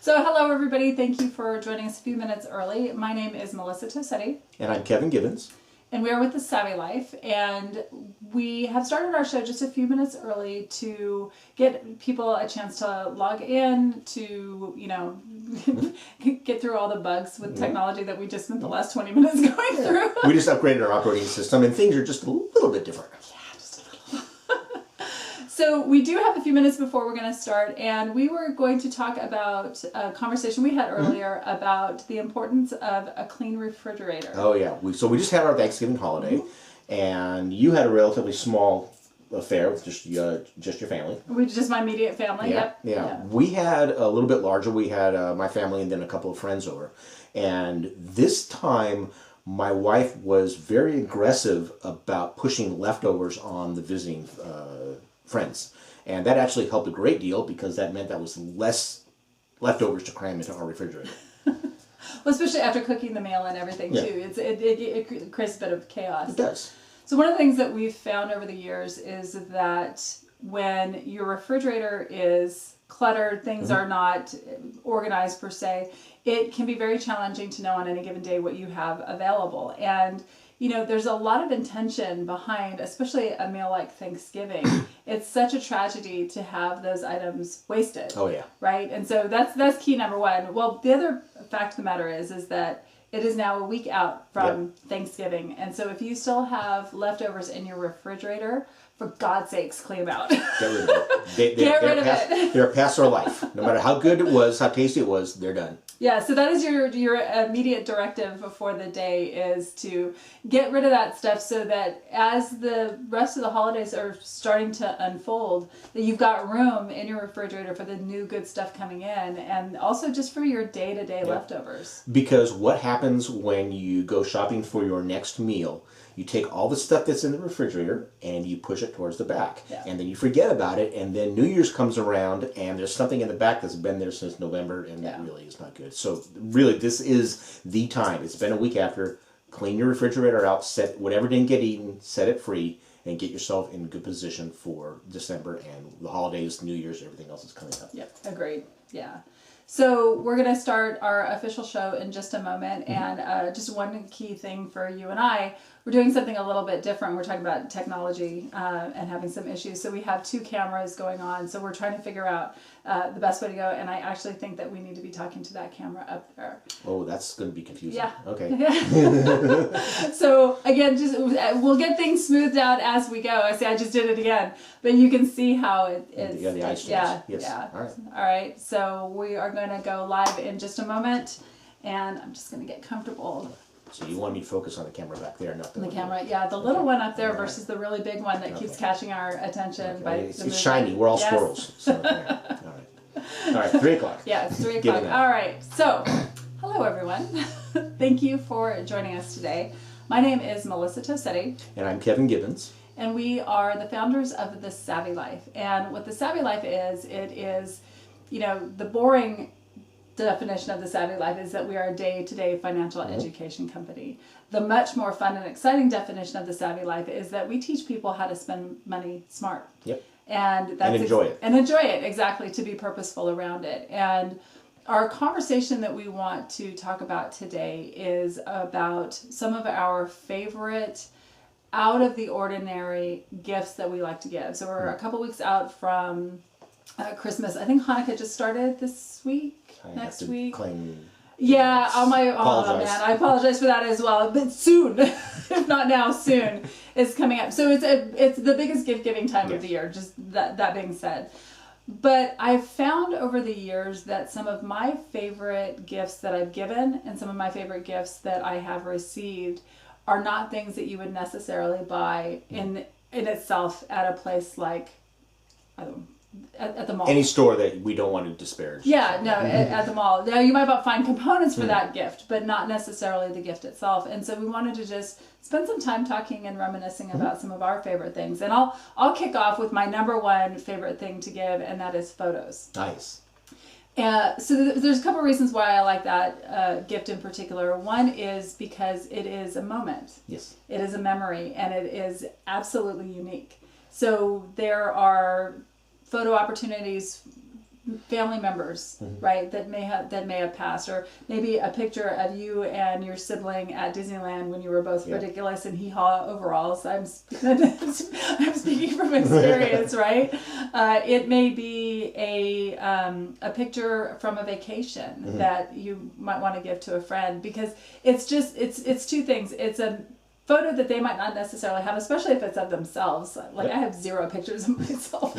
So hello everybody, thank you for joining us a few minutes early. My name is Melissa Tosetti. And I'm Kevin Gibbons. And we are with The Savvy Life, and we have started our show just a few minutes early to get people a chance to log in, to, get through all the bugs with technology that we just spent the last 20 minutes going through. We just upgraded our operating system and things are just a little bit different. So we do have a few minutes before we're going to start, and we were going to talk about a conversation we had earlier about the importance of a clean refrigerator. Oh yeah, so we just had our Thanksgiving holiday, and you had a relatively small affair with just your family. Just my immediate family. Yeah. We had a little bit larger. We had my family and then a couple of friends over, and this time my wife was very aggressive about pushing leftovers on the visiting friends, and that actually helped a great deal because that meant that was less leftovers to cram into our refrigerator. Well, especially after cooking the meal and everything too, it creates a bit of chaos. It does. So one of the things that we've found over the years is that when your refrigerator is cluttered, things are not organized per se, it can be very challenging to know on any given day what you have available. And there's a lot of intention behind, especially a meal like Thanksgiving. It's such a tragedy to have those items wasted. Oh yeah. Right? And so that's key number one. Well, the other fact of the matter is that it is now a week out from Thanksgiving. And so if you still have leftovers in your refrigerator, for God's sakes, clean them out. Get rid of it. Get rid of it. They're past their life. No matter how good it was, how tasty it was, they're done. Yeah, so that is your immediate directive for the day, is to get rid of that stuff so that as the rest of the holidays are starting to unfold, that you've got room in your refrigerator for the new good stuff coming in, and also just for your day-to-day leftovers. Because what happens when you go shopping for your next meal, you take all the stuff that's in the refrigerator and you push it towards the back. Yeah. And then you forget about it, and then New Year's comes around and there's something in the back that's been there since November, and that really is not good. So really, this is the time. It's been a week after. Clean your refrigerator out, set whatever didn't get eaten, set it free, and get yourself in good position for December and the holidays, New Year's, everything else is coming up. Yep, agreed. Yeah. So we're going to start our official show in just a moment, and just one key thing for you and I, we're doing something a little bit different. We're talking about technology and having some issues. So we have two cameras going on, so we're trying to figure out the best way to go, and I actually think that we need to be talking to that camera up there. Oh, that's going to be confusing. Yeah. Okay. So again, we'll get things smoothed out as we go. I just did it again, but you can see how it is. Yeah, the ice Yeah. All right. So we are going to go live in just a moment, and I'm just going to get comfortable. So you want me to focus on the camera back there, not the camera? Yeah, the little one up there versus the really big one that keeps catching our attention. By it's shiny. We're all squirrels. So, all right, 3 o'clock. Yeah, it's 3 o'clock. All right. So, hello everyone. Thank you for joining us today. My name is Melissa Tosetti. And I'm Kevin Gibbons. And we are the founders of The Savvy Life. And what The Savvy Life is, it is, the boring definition of The Savvy Life is that we are a day-to-day financial education company. The much more fun and exciting definition of The Savvy Life is that we teach people how to spend money smart. Yep. And enjoy it. And enjoy it, exactly, to be purposeful around it. And our conversation that we want to talk about today is about some of our favorite out of the ordinary gifts that we like to give. So we're a couple weeks out from Christmas. I think Hanukkah just started this week. Next week. Yeah, oh man, I apologize for that as well. But soon, if not now, soon is coming up. So it's the biggest gift giving time of the year. Just that being said, but I've found over the years that some of my favorite gifts that I've given and some of my favorite gifts that I have received are not things that you would necessarily buy in itself at a place like, I don't know, at the mall. Any store that we don't want to disparage. Yeah, no, at the mall. Now, you might find components for that gift, but not necessarily the gift itself. And so we wanted to just spend some time talking and reminiscing about some of our favorite things. And I'll kick off with my number one favorite thing to give, and that is photos. Nice. So there's a couple reasons why I like that gift in particular. One is because it is a moment. Yes. It is a memory, and it is absolutely unique. So there are photo opportunities family members, right, that may have passed, or maybe a picture of you and your sibling at Disneyland when you were both ridiculous and hee-haw overalls. I'm speaking from experience, right? It may be a picture from a vacation that you might want to give to a friend, because it's two things. It's a photo that they might not necessarily have, especially if it's of themselves. Like I have 0 pictures of myself.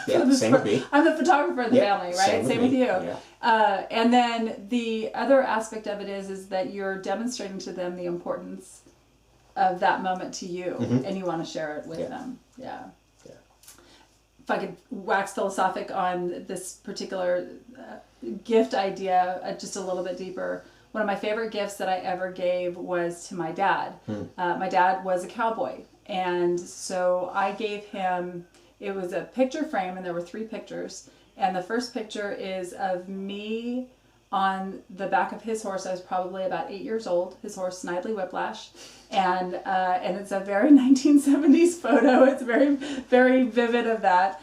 Yeah, same with me. I'm the photographer of the family, right? Same with you. Yeah. And then the other aspect of it is that you're demonstrating to them the importance of that moment to you, and you want to share it with them. Yeah. If I could wax philosophic on this particular gift idea just a little bit deeper, one of my favorite gifts that I ever gave was to my dad. My dad was a cowboy, and so I gave him, it was a picture frame, and there were 3 pictures, and the first picture is of me on the back of his horse. I was probably about 8 years old, his horse Snidely Whiplash, and it's a very 1970s photo. It's very, very vivid of that.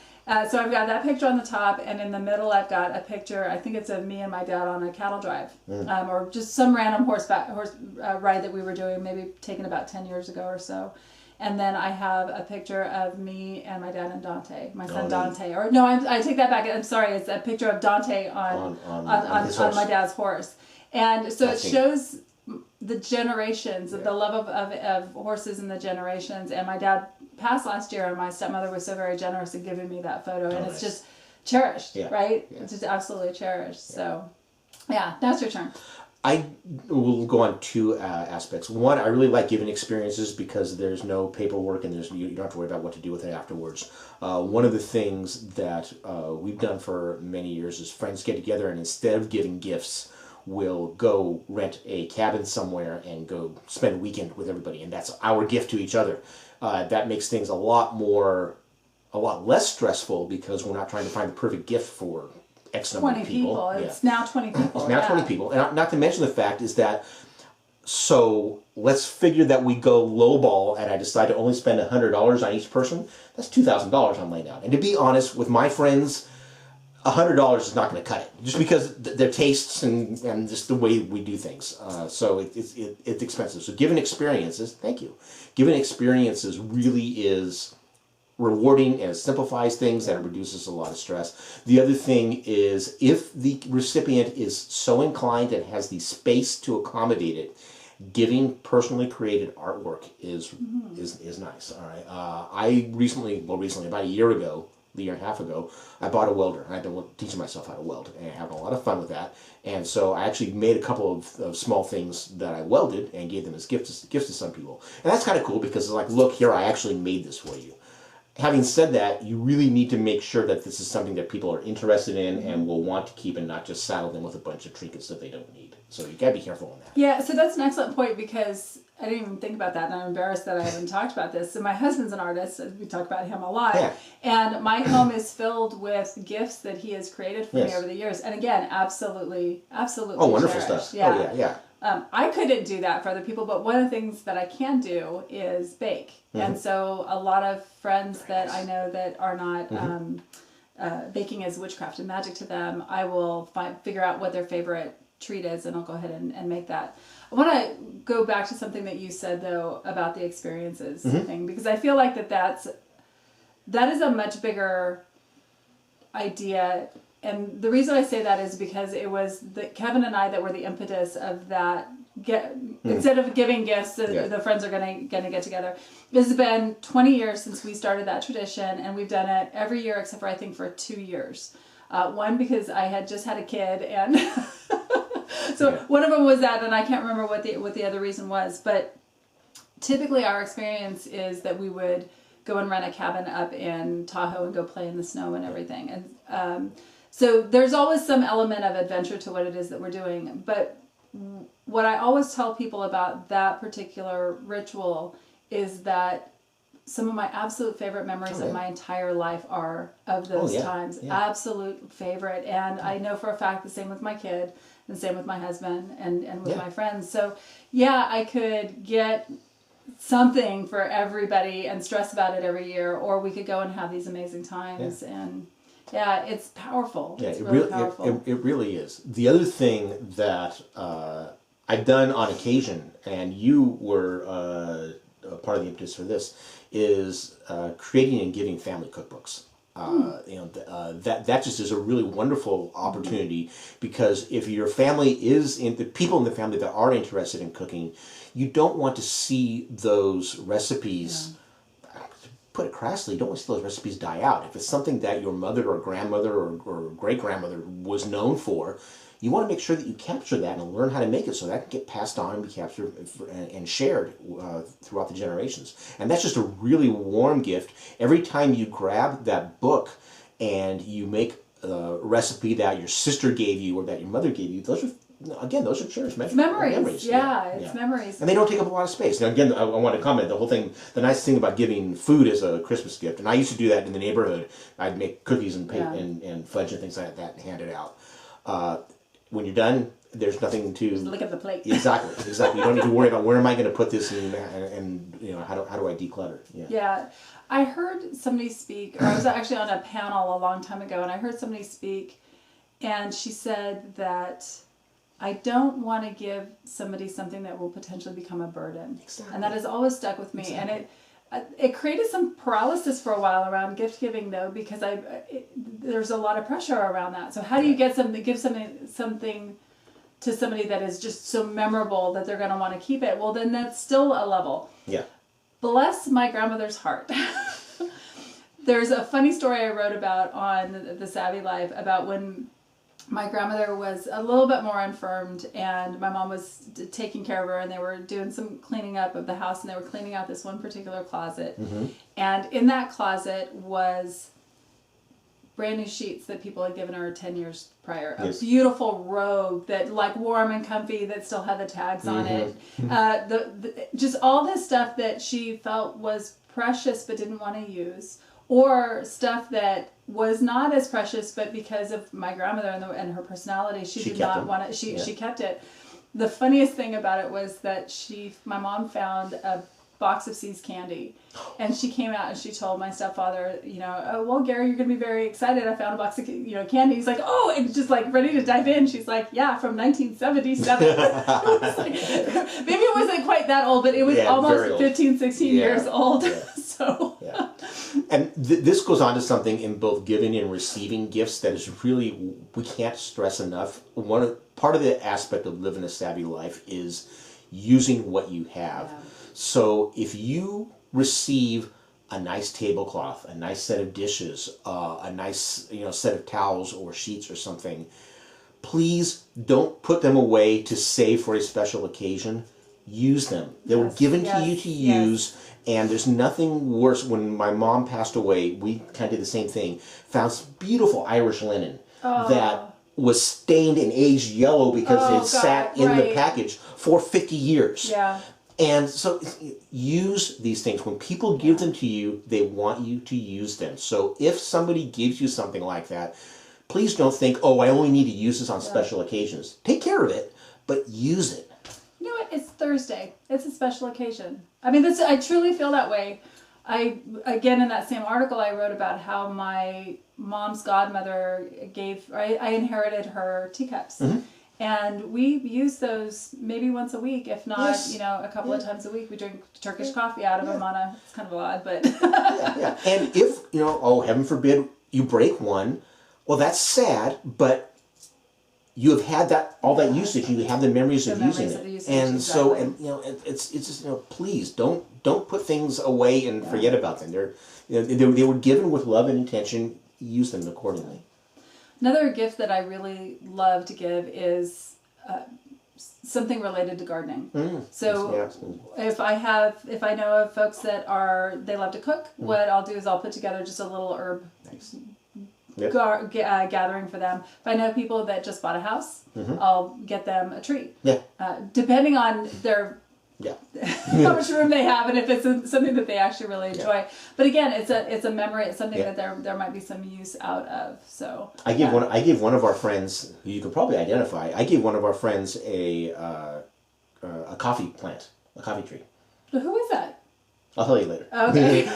So I've got that picture on the top, and in the middle I've got a picture, I think it's of me and my dad on a cattle drive, or just some random horse ride that we were doing, maybe taken about 10 years ago or so. And then I have a picture of me and my dad and Dante, my son Dante. Or no, I take that back. I'm sorry. It's a picture of Dante on my dad's horse. And so it shows the generations, the love of horses and the generations. And my dad passed last year, and my stepmother was so very generous in giving me that photo. And it's just cherished, right? Yeah. It's just absolutely cherished. So, yeah, that's your turn. I will go on 2 aspects. One, I really like giving experiences because there's no paperwork and you don't have to worry about what to do with it afterwards. One of the things that we've done for many years is friends get together, and instead of giving gifts, we'll go rent a cabin somewhere and go spend a weekend with everybody, and that's our gift to each other. That makes things a lot less stressful because we're not trying to find the perfect gift for X number of people. 20 people. It's now 20 people. It's now 20 people. And not to mention the fact is that, so let's figure that we go lowball and I decide to only spend $100 on each person. That's $2,000 I'm laying out. And to be honest, with my friends, $100 is not going to cut it. Just because their tastes and just the way we do things. So it's expensive. So giving experiences, thank you. Giving experiences really is rewarding, and it simplifies things and it reduces a lot of stress. The other thing is, if the recipient is so inclined and has the space to accommodate it, giving personally created artwork is nice. All right. I recently, about a year and a half ago, I bought a welder. I've been teaching myself how to weld and having a lot of fun with that. And so I actually made a couple of small things that I welded and gave them as gifts to some people. And that's kind of cool because it's like, look here, I actually made this for you. Having said that, you really need to make sure that this is something that people are interested in and will want to keep, and not just saddle them with a bunch of trinkets that they don't need. So you gotta be careful on that. Yeah, so that's an excellent point, because I didn't even think about that, and I'm embarrassed that I haven't talked about this. So my husband's an artist, we talk about him a lot, and my home is filled with gifts that he has created for me over the years. And again, absolutely oh, wonderful cherished. stuff. Yeah. Oh, yeah. I couldn't do that for other people, but one of the things that I can do is bake. And so a lot of friends that I know that are not, baking is witchcraft and magic to them, I will figure out what their favorite treat is, and I'll go ahead and make that. I want to go back to something that you said, though, about the experiences thing, because I feel like that is a much bigger idea. And the reason I say that is because it was Kevin and I that were the impetus of that. Instead of giving gifts, the friends are going to get together. This has been 20 years since we started that tradition, and we've done it every year except for, I think, for 2 years. One, because I had just had a kid, and so one of them was that, and I can't remember what the other reason was. But typically our experience is that we would go and rent a cabin up in Tahoe and go play in the snow and everything. And so there's always some element of adventure to what it is that we're doing. But what I always tell people about that particular ritual is that some of my absolute favorite memories of my entire life are of those times. Absolute favorite. And I know for a fact the same with my kid, and the same with my husband, and with my friends. So I could get something for everybody and stress about it every year, or we could go and have these amazing times. And Yeah, it's powerful. Yeah, It's really powerful. it really is. The other thing that I've done on occasion, and you were a part of the impetus for this, is creating and giving family cookbooks. That just is a really wonderful opportunity, because if your family is the people in the family that are interested in cooking, you don't want to see those recipes. Put it crassly, you don't want to see those recipes die out. If it's something that your mother or grandmother or great grandmother was known for, you want to make sure that you capture that and learn how to make it so that can get passed on and be captured and shared throughout the generations. And that's just a really warm gift. Every time you grab that book and you make a recipe that your sister gave you or that your mother gave you, those are cherished memories. Yeah, it's memories. And they don't take up a lot of space. Now, again, I want to comment, the nice thing about giving food as a Christmas gift, and I used to do that in the neighborhood. I'd make cookies and fudge and things like that and hand it out. When you're done, there's nothing to... Just look at the plate. Exactly. You don't need to worry about where am I going to put this and how do I declutter. Yeah. I heard somebody speak, or I was actually on a panel a long time ago, and I heard somebody speak, and she said that I don't want to give somebody something that will potentially become a burden. Exactly. And that has always stuck with me. Exactly. And it created some paralysis for a while around gift giving, though, because there's a lot of pressure around that. So how do you give something to somebody that is just so memorable that they're going to want to keep it? Well, then that's still a level. Yeah. Bless my grandmother's heart. There's a funny story I wrote about on the Savvy Life about when my grandmother was a little bit more infirmed, and my mom was taking care of her, and they were doing some cleaning up of the house, and they were cleaning out this one particular closet. Mm-hmm. And in that closet was brand new sheets that people had given her 10 years prior. A beautiful robe that, like, warm and comfy, that still had the tags on it. Just all this stuff that she felt was precious but didn't want to use. Or stuff that was not as precious, but because of my grandmother and her personality, she did not want it. She kept it. The funniest thing about it was that my mom found a box of See's candy, and she came out and she told my stepfather, oh, well, Gary, you're going to be very excited. I found a box of candy. He's like, oh, and just like ready to dive in. She's like, yeah, from 1977. Maybe it wasn't quite that old, but it was almost 15, 16 years old. Yeah. So. Yeah. And this goes on to something in both giving and receiving gifts that is really, we can't stress enough. Part of the aspect of living a savvy life is using what you have. Yeah. So if you receive a nice tablecloth, a nice set of dishes, a nice set of towels or sheets or something, please don't put them away to save for a special occasion. Use them. They were given to you to use. And there's nothing worse. When my mom passed away, we kind of did the same thing. Found some beautiful Irish linen that was stained and aged yellow because it sat in the package for 50 years. Yeah. And so use these things. When people give them to you, they want you to use them. So if somebody gives you something like that, please don't think, oh, I only need to use this on special occasions. Take care of it, but use it. You know what? It's Thursday. It's a special occasion. I mean, I truly feel that way. Again, in that same article, I wrote about how my mom's godmother I inherited her teacups. Mm-hmm. And we use those maybe once a week, if not, a couple of times a week. We drink Turkish coffee out of them it's kind of odd, but. And if, heaven forbid, you break one, well, that's sad, but you have had all that usage. You have the memories of using it, and exactly. So it's just please don't put things away and forget about them. They were given with love and intention. Use them accordingly. Another gift that I really love to give is something related to gardening. So if I know of folks that they love to cook, what I'll do is I'll put together just a little herb. Nice. Gathering for them. If I know people that just bought a house, I'll get them a tree. Yeah. Depending on their how much room they have, and if it's something that they actually really enjoy. Yeah. But again, it's a memory. It's something that there might be some use out of. So I gave one of our friends, who you can probably identify. I gave one of our friends a coffee plant, a coffee tree. But who is that? I'll tell you later. Okay.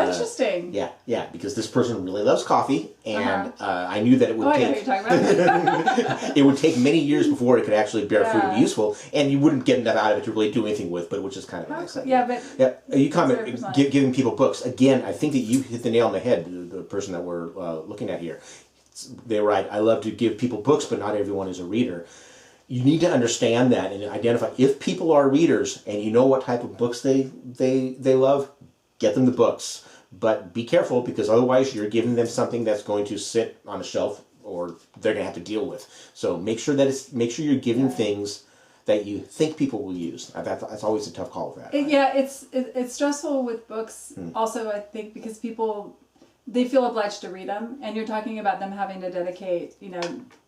Interesting. Yeah, because this person really loves coffee, and I knew that it would I know what you're talking about. it would take many years before it could actually bear fruit and be useful, and you wouldn't get enough out of it to really do anything with, but which is kind of a nice idea. You comment giving people books. Again, I think that you hit the nail on the head, the person that we're looking at here. They're right. I love to give people books, but not everyone is a reader. You need to understand that and identify if people are readers and you know what type of books they love, get them the books. But be careful, because otherwise you're giving them something that's going to sit on a shelf or they're going to have to deal with. So make sure you're giving things that you think people will use. That's always a tough call for that. It's stressful with books also, I think, because people, they feel obliged to read them, and you're talking about them having to dedicate,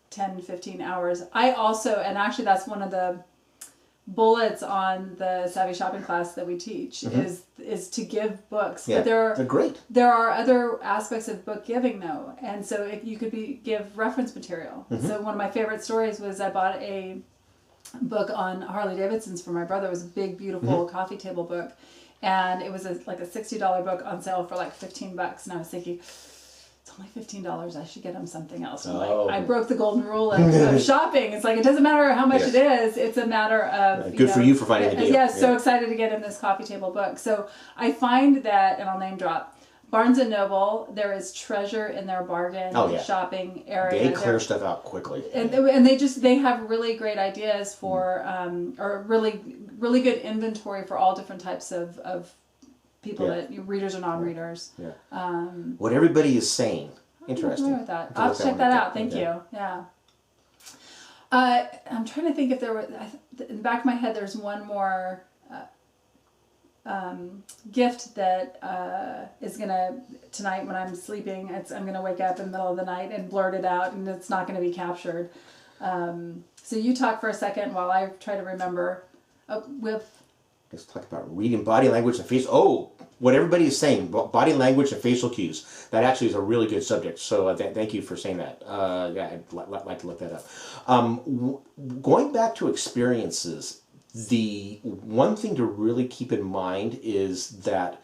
10, 15 hours. I also, and actually that's one of the bullets on the Savvy Shopping class that we teach, is to give books. Yeah, but they're great. There are other aspects of book giving though, and so if you could give reference material. So one of my favorite stories was I bought a book on Harley Davidsons for my brother. It was a big, beautiful coffee table book, and it was like a $60 book on sale for like $15, and I was thinking, it's only $15. I should get him something else. I broke the golden rule of shopping. It's like, it doesn't matter how much it is. It's a matter of good for you for finding the deal. Yes, so excited to get him this coffee table book. So I find that, and I'll name drop, Barnes and Noble, there is treasure in their bargain shopping area. They clear stuff out quickly, and they have really great ideas for or really good inventory for all different types of people that readers or non-readers. What everybody is saying. Interesting. With that. I'll check that out. Thank you. Yeah. I'm trying to think if there were, in the back of my head, there's one more gift that is gonna, tonight when I'm sleeping, I'm gonna wake up in the middle of the night and blurt it out, and it's not gonna be captured. So you talk for a second while I try to remember. Let's talk about reading body language and face. Oh, what everybody is saying, body language and facial cues. That actually is a really good subject. So thank you for saying that. I'd like to look that up. Going back to experiences, the one thing to really keep in mind is that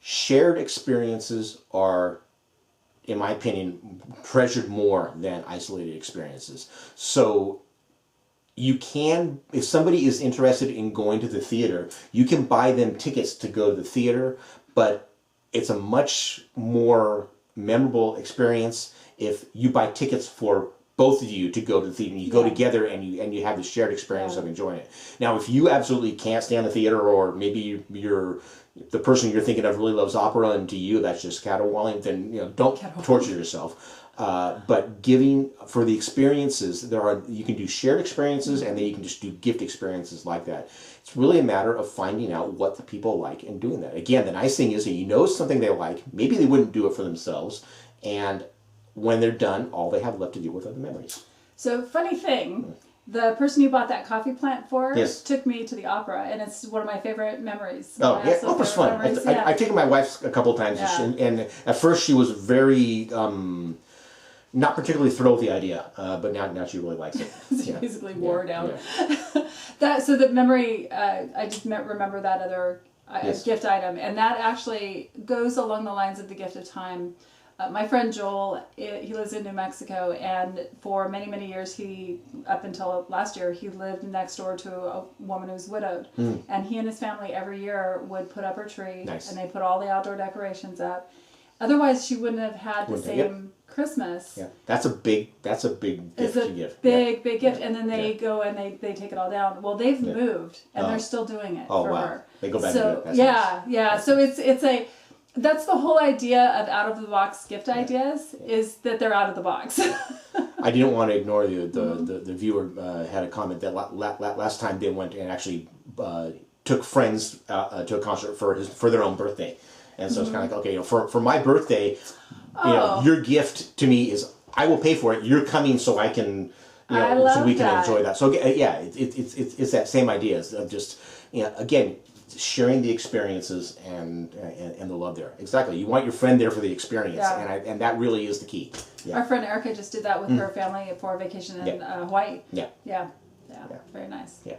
shared experiences are, in my opinion, treasured more than isolated experiences. So you can, if somebody is interested in going to the theater, you can buy them tickets to go to the theater, but it's a much more memorable experience if you buy tickets for both of you to go to the theater. You go together and you have the shared experience of enjoying it. Now, if you absolutely can't stand the theater, or maybe the person you're thinking of really loves opera, and to you that's just caterwauling, then don't torture yourself. But giving for the experiences, you can do shared experiences, and then you can just do gift experiences like that. It's really a matter of finding out what the people like and doing that. Again, the nice thing is that you know something they like. Maybe they wouldn't do it for themselves, and when they're done, all they have left to deal with are the memories. So, funny thing, the person you bought that coffee plant for took me to the opera, and it's one of my favorite memories. Opera's fun. I've taken my wife a couple times, and at first she was very not particularly thrilled with the idea, but now she really likes it. She basically wore it out. So the memory, I just remember that other gift item, and that actually goes along the lines of the gift of time. My friend Joel, he lives in New Mexico, and for many, many years, up until last year, he lived next door to a woman who's widowed. And he and his family every year would put up her tree, and they put all the outdoor decorations up. Otherwise, she wouldn't have had the same Christmas. Yeah, that's a big gift to give. Big gift, and then they go and they take it all down. Well, they've moved, and they're still doing it for her. They go back to it. That's nice. So that's the whole idea of out-of-the-box gift ideas, is that they're out of the box. I didn't want to ignore the viewer had a comment that last time they went and actually took friends to a concert for their own birthday. And so it's kind of like, okay, for my birthday, your gift to me is, I will pay for it. You're coming so I can, so we can enjoy that. So it's that same idea of just, again, sharing the experiences and the love there. Exactly. You want your friend there for the experience, and that really is the key. Yeah. Our friend Erica just did that with her family for a vacation in Hawaii. Yeah. Very nice. Yeah.